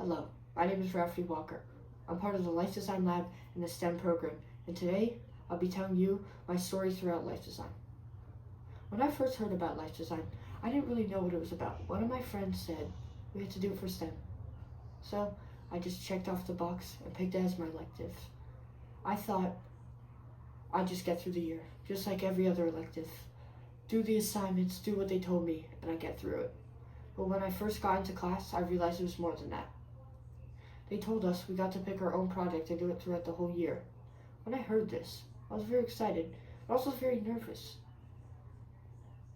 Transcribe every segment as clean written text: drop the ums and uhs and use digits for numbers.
Hello, my name is Rafferty Walker. I'm part of the Life Design Lab in the STEM program, and today I'll be telling you my story throughout life design. When I first heard about life design, I didn't really know what it was about. One of my friends said we had to do it for STEM. So I just checked off the box and picked it as my elective. I thought I'd just get through the year, just like every other elective. Do the assignments, do what they told me, and I'd get through it. But when I first got into class, I realized it was more than that. They told us we got to pick our own project and do it throughout the whole year. When I heard this, I was very excited, but also very nervous.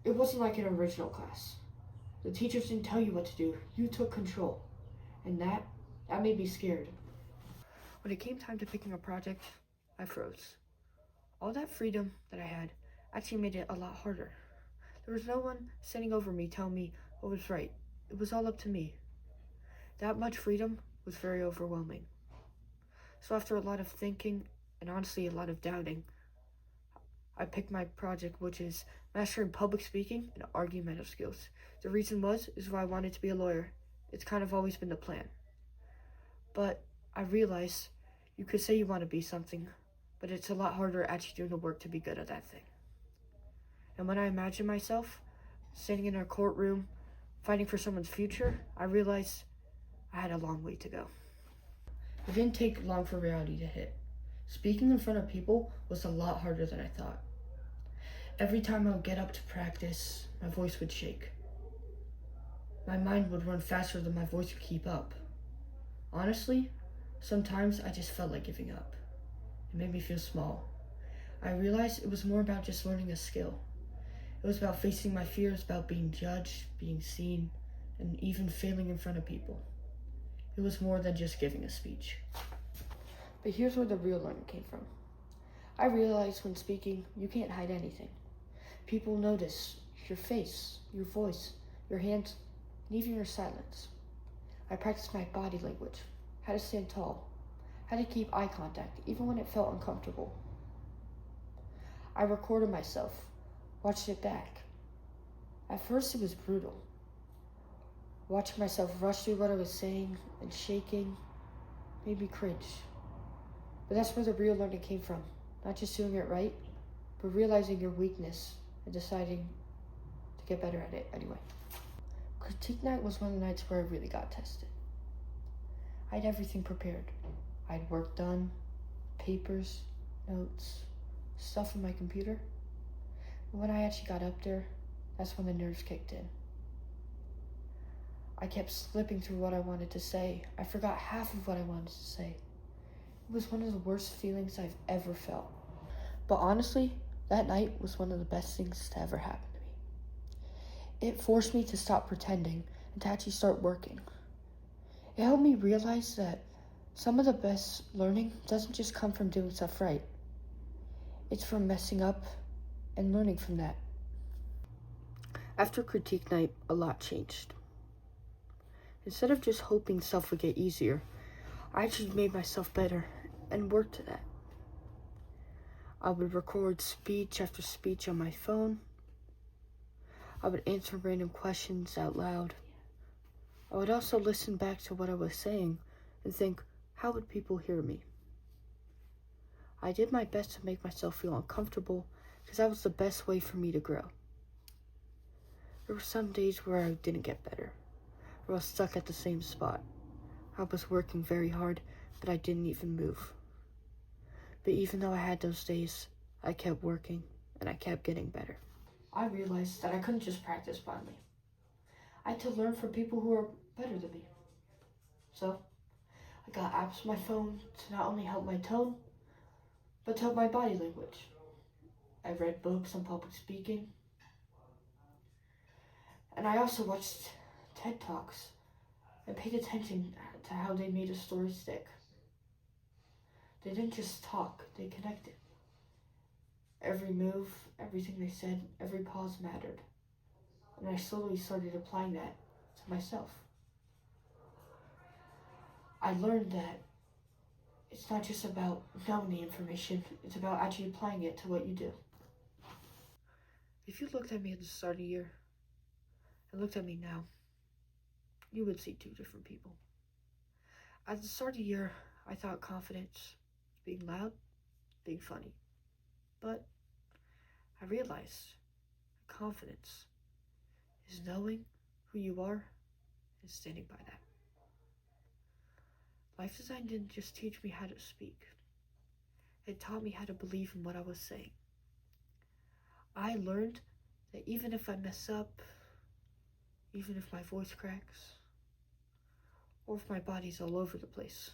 It wasn't like an original class. The teachers didn't tell you what to do, you took control. And that made me scared. When it came time to picking a project, I froze. All that freedom that I had actually made it a lot harder. There was no one sitting over me telling me what was right. It was all up to me. That much freedom was very overwhelming. So after a lot of thinking and honestly a lot of doubting, I picked my project, which is mastering public speaking and argumentative skills. The reason is why I wanted to be a lawyer. It's kind of always been the plan. But I realized you could say you want to be something, but it's a lot harder actually doing the work to be good at that thing. And when I imagine myself sitting in a courtroom fighting for someone's future, I realized I had a long way to go. It didn't take long for reality to hit. Speaking in front of people was a lot harder than I thought. Every time I would get up to practice, my voice would shake. My mind would run faster than my voice could keep up. Honestly, sometimes I just felt like giving up. It made me feel small. I realized it was more about just learning a skill. It was about facing my fears, about being judged, being seen, and even failing in front of people. It was more than just giving a speech. But here's where the real learning came from. I realized when speaking, you can't hide anything. People notice your face, your voice, your hands, and even your silence. I practiced my body language, how to stand tall, how to keep eye contact, even when it felt uncomfortable. I recorded myself, watched it back. At first, it was brutal. Watching myself rush through what I was saying and shaking made me cringe. But that's where the real learning came from. Not just doing it right, but realizing your weakness and deciding to get better at it anyway. Critique night was one of the nights where I really got tested. I had everything prepared. I had work done, papers, notes, stuff on my computer. And when I actually got up there, that's when the nerves kicked in. I kept slipping through what I wanted to say. I forgot half of what I wanted to say. It was one of the worst feelings I've ever felt. But honestly, that night was one of the best things to ever happen to me. It forced me to stop pretending and to actually start working. It helped me realize that some of the best learning doesn't just come from doing stuff right. It's from messing up and learning from that. After critique night, a lot changed. Instead of just hoping stuff would get easier, I actually made myself better and worked to that. I would record speech after speech on my phone. I would answer random questions out loud. I would also listen back to what I was saying and think, how would people hear me? I did my best to make myself feel uncomfortable because that was the best way for me to grow. There were some days where I didn't get better, where I was stuck at the same spot. I was working very hard, but I didn't even move. But even though I had those days, I kept working and I kept getting better. I realized that I couldn't just practice blindly. I had to learn from people who are better than me. So I got apps on my phone to not only help my tone, but to help my body language. I read books on public speaking. And I also watched TED Talks and paid attention to how they made a story stick. They didn't just talk, they connected. Every move, everything they said, every pause mattered. And I slowly started applying that to myself. I learned that it's not just about knowing the information, it's about actually applying it to what you do. If you looked at me at the start of the year and looked at me now, you would see two different people. At the start of the year, I thought confidence was being loud, being funny. But I realized confidence is knowing who you are and standing by that. Life design didn't just teach me how to speak. It taught me how to believe in what I was saying. I learned that even if I mess up, even if my voice cracks, or if my body's all over the place,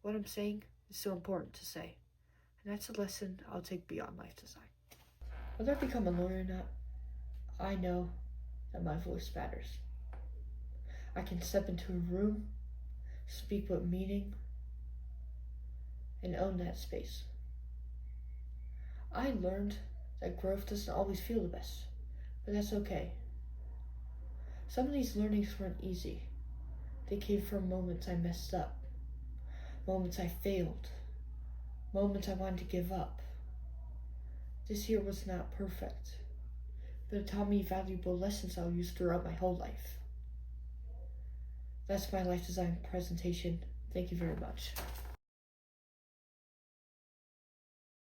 what I'm saying is so important to say. And that's a lesson I'll take beyond life design. Whether I become a lawyer or not, I know that my voice matters. I can step into a room, speak with meaning, and own that space. I learned that growth doesn't always feel the best, but that's okay. Some of these learnings weren't easy. They came from moments I messed up, moments I failed, moments I wanted to give up. This year was not perfect, but it taught me valuable lessons I'll use throughout my whole life. That's my life design presentation. Thank you very much.